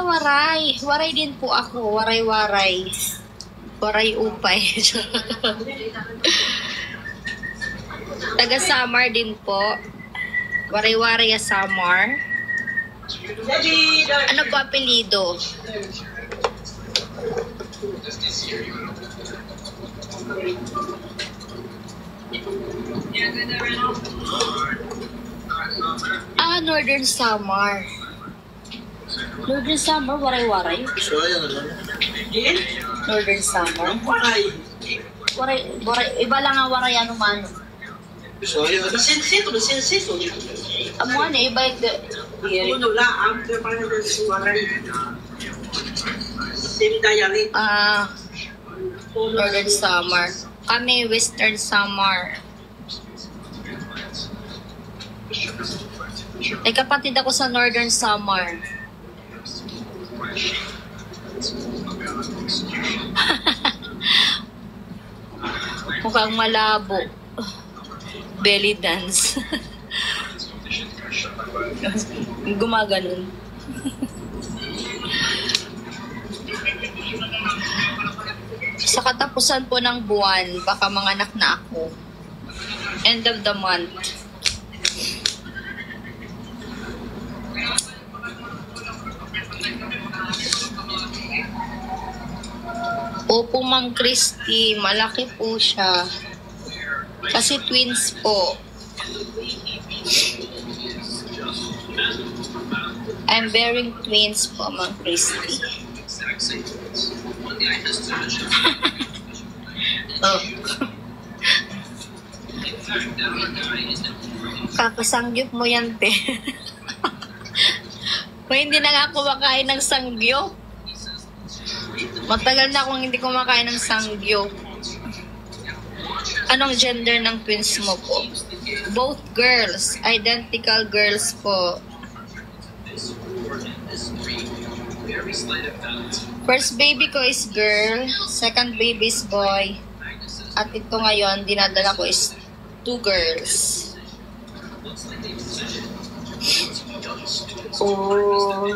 Waray. Waray din po ako. Waray-waray. Waray upay. Taga Samar din po. Waray-waray ya Samar. Ano po apelido? Northern Samar. Northern Samar, waray-waray. Northern Samar. Waray, iba lang ang waray ano man. Amo ano, iba ito. Northern Samar. Kami Western Samar. Ay kapatid ako sa Northern Samar. Mukhang malabo. Belly dance. Gumaganon. Sa katapusan po ng buwan, baka manganak na ako. End of the month. Opo, Ma'am Christy. Malaki po siya. Kasi twins po. I'm bearing twins po, Ma'am Christy. Oh. Kakasangyup mo yan, te. Hindi na nga ako makain ng sangyup. Matagal na akong hindi kumakain ng sangyup. Anong gender ng twins mo po? Both girls. Identical girls po. First baby ko is girl. Second baby is boy. At ito ngayon, dinadala ko is 2 girls. Oh.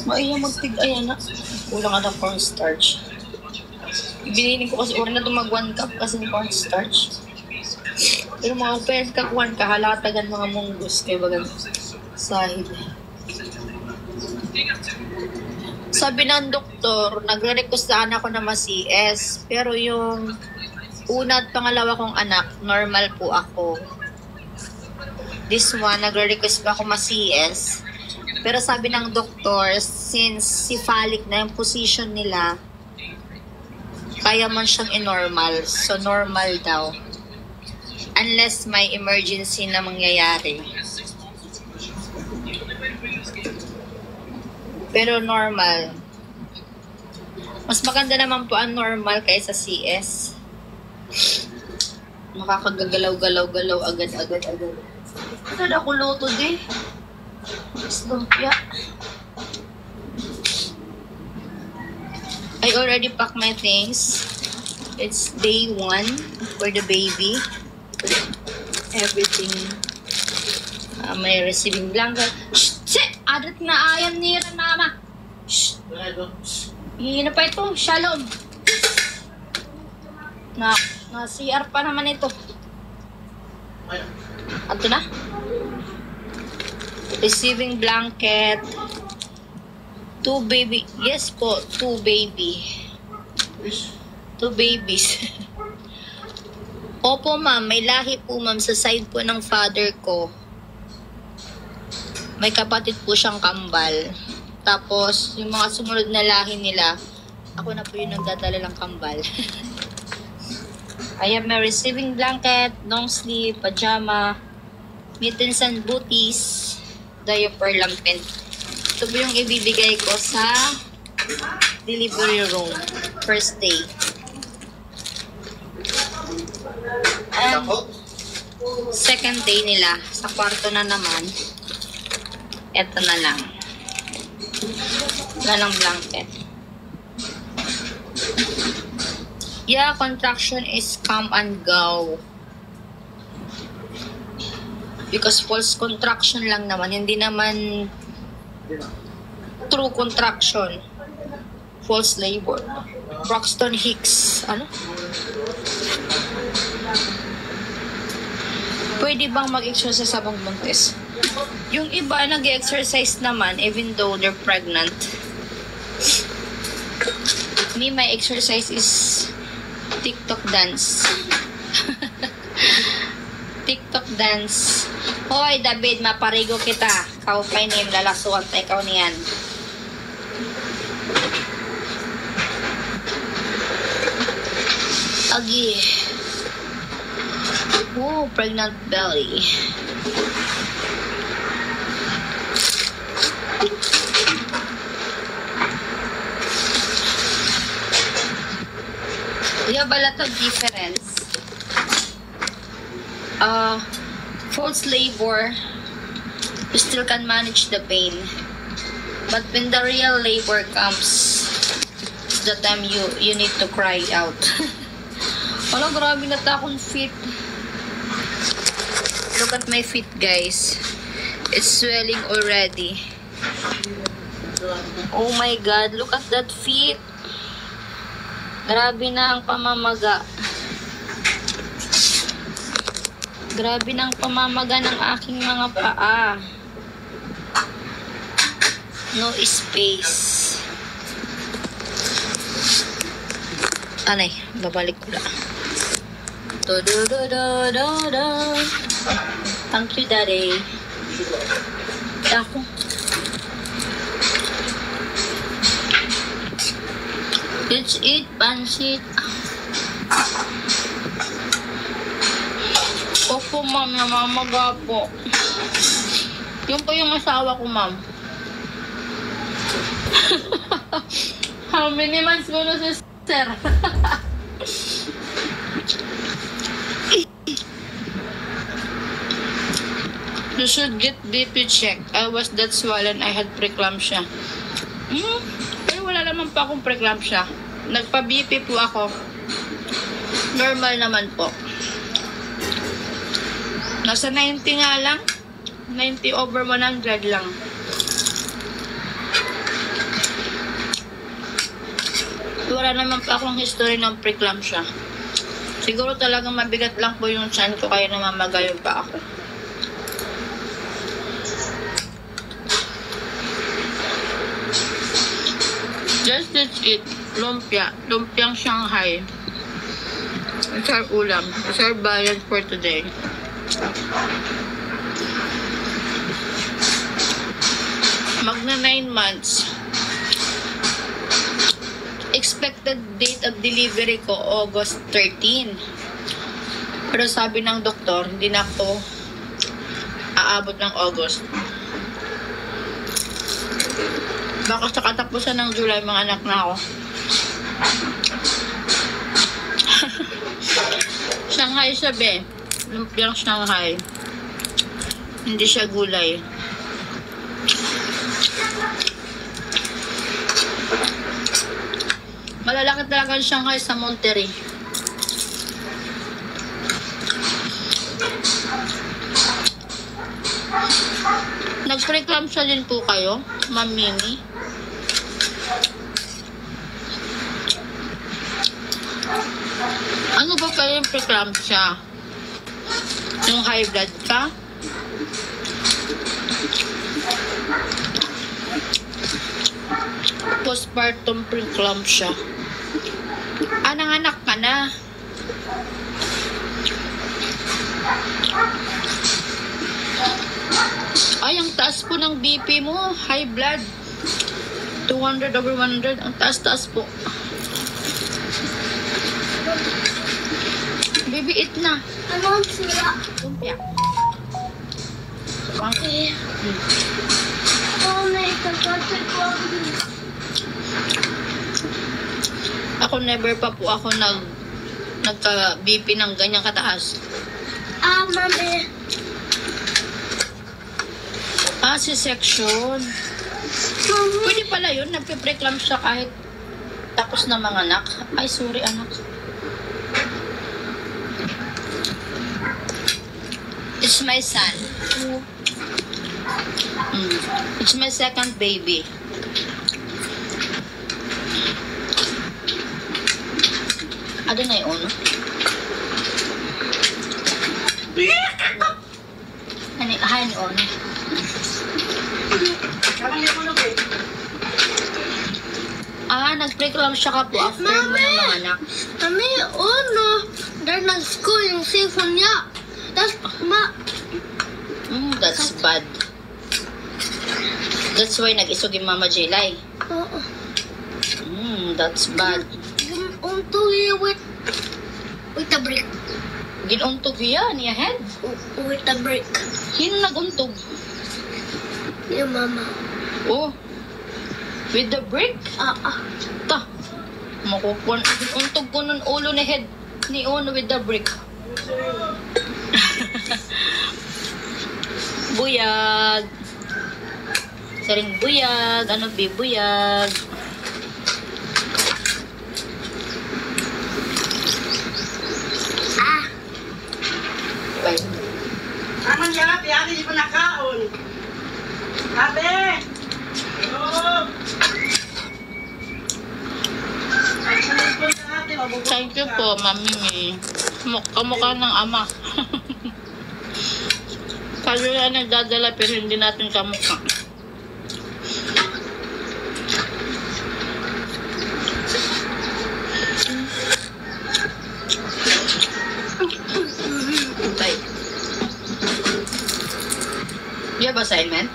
Maiya magtig-ayan na. Kulang ka ng cornstarch. Ibininin ko kasi oras na ito mag 1 cup kasi ng cornstarch. Pero mga pwede kakuhan ka, halatagan mga munggus kayo bagang sahid. Sabi ng doktor, nagre-request na anak ko na ma-CS. Pero yung una at pangalawa kong anak, normal po ako. This one, nagre-request pa ako ma-CS. Pero sabi ng doktor, since cephalic na yung position nila, kaya man siyang i-normal. So, normal daw. Unless may emergency na mangyayari. Pero normal. Mas maganda naman po ang normal kaysa CS. Makakagagalaw-galaw-galaw agad-agad. Ano ako luto din? Lumpia. I already packed my things. It's day 1 for the baby. Everything. May receiving blanket. Shit! Adat na ayan niya na mama. Shh! Hihina pa ito. Shalom. Na CR pa naman ito. Ato na? Receiving blanket. 2 baby. Yes po, 2 baby. 2 babies. Opo ma'am, may lahi po ma'am sa side po ng father ko. May kapatid po siyang kambal. Tapos, yung mga sumunod na lahi nila, ako na po yung nagdadala ng kambal. I have my receiving blanket, long sleeve, pajama, mittens and booties, diaper, lampin. Ito po yung ibibigay ko sa delivery room, first day. And second day nila, sa kwarto na naman, eto na lang. Wala lang blanket. Yeah, contraction is come and go. Because false contraction lang naman, hindi naman true contraction. False labor. Braxton Hicks. Ano? Pwede bang mag-exercise habang buntis? Yung iba nag-exercise naman even though they're pregnant. Me, my exercise is TikTok dance. TikTok dance. Hoy, David, maparigo kita. Kau pa nim, lalasuan tayo ikaw niyan. Agi. Oh, pregnant belly. We have a lot of difference. False labor, you still can manage the pain. But when the real labor comes, it's the time you need to cry out. Wala, grabe na akong feet. Look at my feet, guys. It's swelling already. Oh my God, look at that feet. Grabe na ang pamamaga. Grabe na ang pamamaga ng aking mga paa. No space. Anay, babalik ko lang. Thank you, Daddy. Ako. Let's eat pansit. Opo, ma'am. Namamaga po. Yun po yung asawa ko, ma'am. How many months ko na si sir? You should get BP check. I was that swollen. I had preeclampsia. Pero wala naman pa akong preeclampsia. Nagpa-BP po ako. Normal naman po. Nasa 90 nga lang. 90/100 lang. Wala naman pa akong history ng preeclampsia. Siguro talagang mabigat lang po yung tiyan ko kaya namamagayon pa ako. Just let's eat lumpia. Lumpiang Shanghai. It's our ulam. It's our bayad for today. Magna 9 months. Expected date of delivery ko August 13. Pero sabi ng doktor, hindi na ako aabot ng August. Baka sa katapusan ng July, mga anak na ako. Shanghai sabi. Lumpiang Shanghai. Hindi siya gulay. Malalaki talaga ang Shanghai sa Monterrey. Nag-preeclampsia din po kayo, Ma'am Mimi? Ano ba kayo yung preeclampsia? Yung high blood ka? Postpartum preeclampsia. Nanganak ka na. Ay, ang taas po ng BP mo. High blood. 200/100. Ang taas-taas po. Baby, eat na. Ano ang sila? Lumpia. Okay. Oh, may kakasal ko ako dun. Ako never pa po ako nagka-BP ng ganyang kataas. Mami. C-section. Mami. Pwede pala yun. Nagpe-preeclampsia kahit tapos na mga anak. Ay, sorry anak. It's my son. It's my second baby. Ada na yun? Hani on. Nag-break lang siya ka po after mo ng mga anak. Mami, dahil nag-school yung cellphone niya. That's bad. That's why nag-isog yung Mama Jelay. Oo. That's bad. Untog niya with a brick. Ginuntog yan, niya head. With a brick. Sino naguntog? Yung mama. Oh. With the brick? Ta. Makukuha. Untog ko nun ulo ni head ni Ono with the brick. Buyag. Saring buyag. Ano bibuyag? Bye. Aman yan, ate, di pa nakaon. Ate! Thank you po, Mami May. Kamukha ng ama. Kaso yan nagdadala pero hindi natin kamukha. Bye. You have assignment?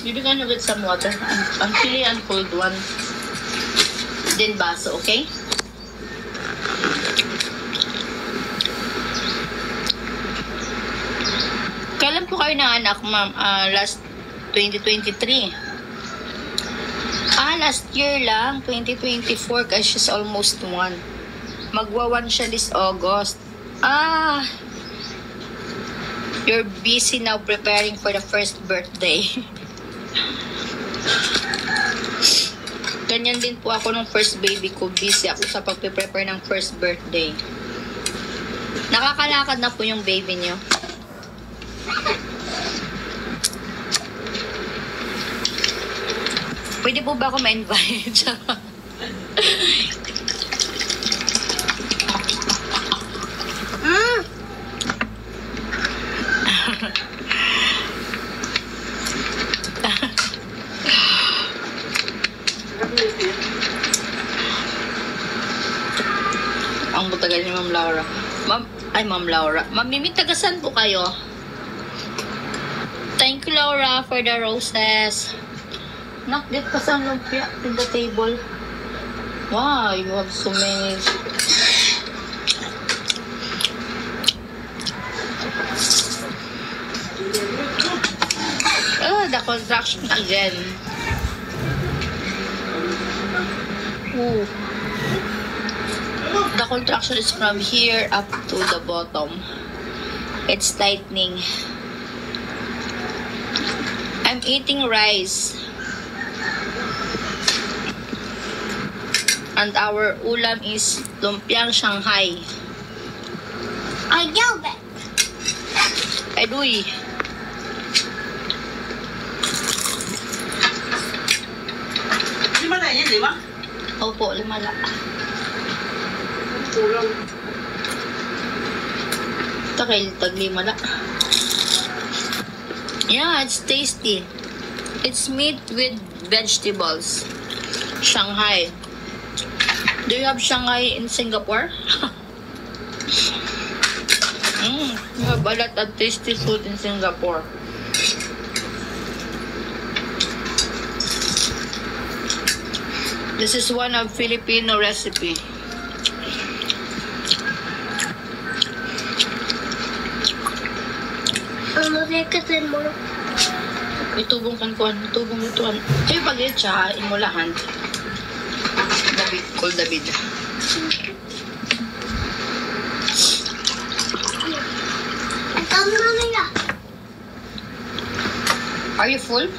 Bibigyan nyo with some water. Ang chili and cold one. Then baso, okay? Kailan po kayo na anak, ma'am? Last 2023. Last year lang. 2024 kasi she's almost 1. Magwa-1 siya this August. You're busy now preparing for the first birthday. Ganyan din po ako nung first baby ko. Busy ako sa pagpe-prepare ng first birthday. Nakakalakad na po yung baby niyo. Pwede po ba ako ma-invite? Ang butagal ni Ma'am Laura. Ma'am Laura. Ma'am Mimi, tagasan po kayo. Thank you, Laura, for the roses. Nakdit pa sa lumpia in the table. Wow, you have so many. The contraction again. Ooh. The contraction is from here up to the bottom. It's tightening. I'm eating rice. And our ulam is lumpiang Shanghai. Ayaw, Edoy. Lima na yan, di ba? Opo, limala. Kulang. Takil, taglimala. Yeah, it's tasty. It's made with vegetables. Shanghai. Do you have Shanghai in Singapore? You have a lot of tasty food in Singapore. This is one of Filipino recipe. Ano kasi mo? Itubong kan kuan, itubong ituan. Ay pagit siya imulahan. David, call David. Tama na nila. Are you full?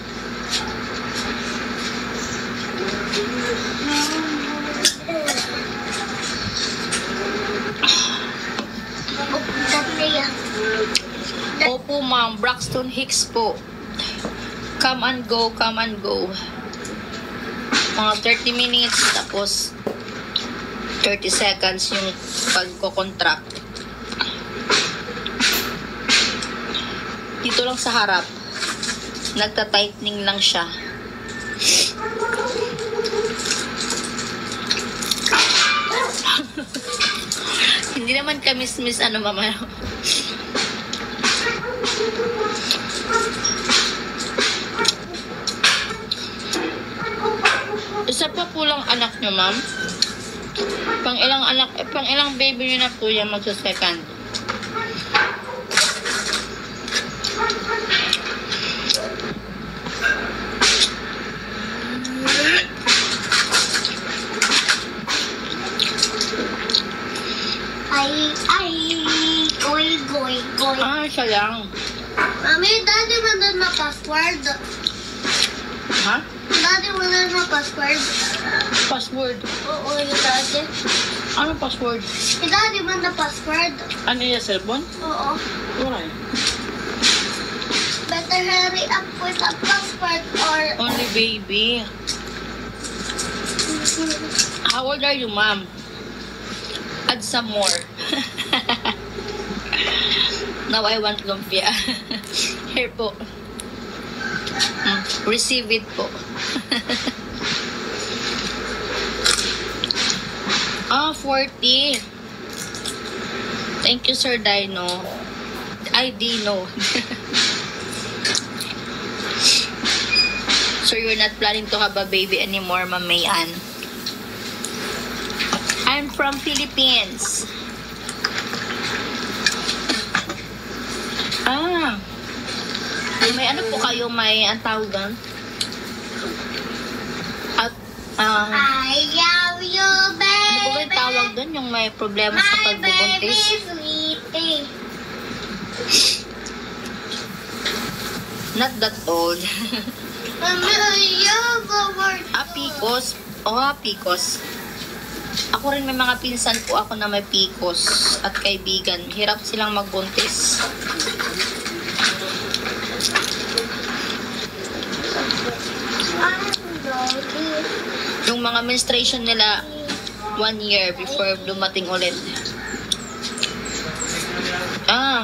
ma'am. Braxton Hicks po. Come and go, come and go. Mga 30 minutes, tapos 30 seconds yung pagko-contract. Dito lang sa harap. Nagta-tightening lang siya. Hindi naman ka miss mama. Isa pa po lang anak nyo, ma'am. Pang ilang baby nyo na po yan magsa-second. Goy. Ah, siya lang. Mami, daddy mo na password. Ha? Daddy mo na password. Password. Oo, yung daddy. Ano password? Yung daddy mo na password. Ano yung cellphone? Oo. Why? Better hurry up with a password or... Only baby. How old are you, ma'am? Add some more. Now I want lumpia. Here po. Receive it po. 40. Thank you, Sir Dino. Dino. So you're not planning to have a baby anymore, Ma'am Mayan? I'm from Philippines. May ano po kayo, ang tawag doon? I love you, baby. Ano po ba yung tawag doon? Yung may problema sa My baby pagbubuntis? sweetie. Not that old. Mami, you go work. PCOS. PCOS. Ako rin may mga pinsan po ako na may PCOS at kaibigan. Hirap silang magbuntis. Yung mga menstruation nila 1 year before dumating ulit.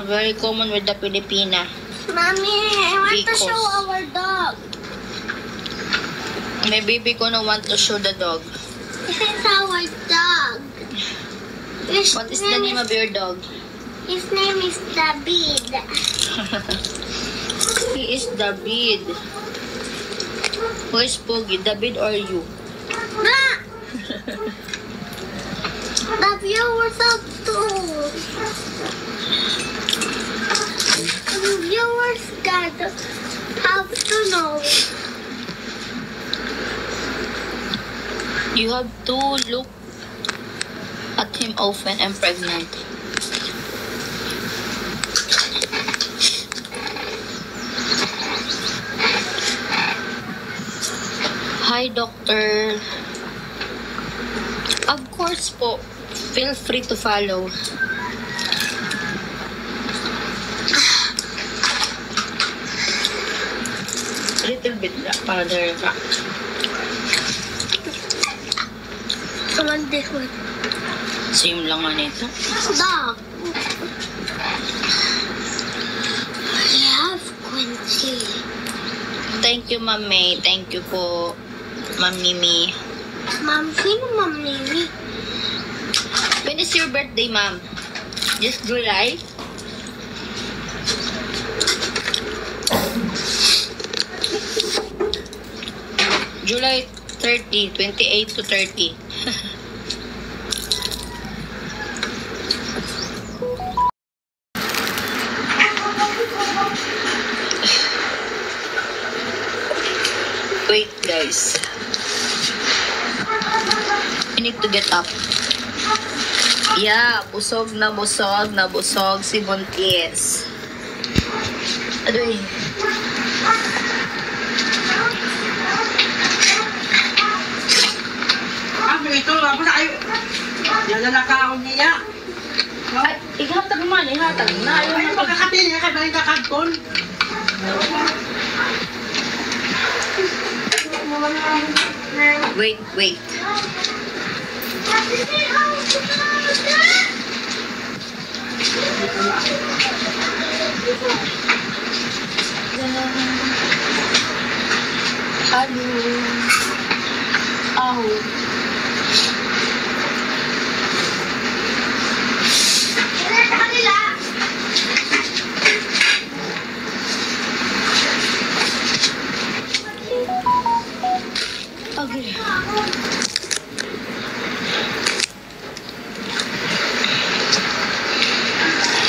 Very common with the Filipina. Mommy, I want to Because- show our dog. My baby ko na want to show the dog. This is our dog. What is the name of your dog? His name is David. He is David. Who is Pogi? David or you? Ah! The viewers have to. The viewers gotta have to know. You have to look at him often. I'm pregnant. Hi, doctor. Of course po. Feel free to follow. Little bit para there ka. Come on, this one. Same lang nga nito. Dog. I have Quincy. Thank you, Ma'am May. Thank you po, Ma'am Mimi. Mom, sino Mom Mimi? When is your birthday, Ma'am? Just July? July 30, 28 to 30. Wait, guys. I need to get up. Yeah, busog na busog si Buntis. Adoy. Ito, ako na kayo. Yan na nakaon niya. Ay, ihatag man, ihatag na. Ay, magkakapili ka ba yung kakagkon? Wait, wait. Halo. Aw.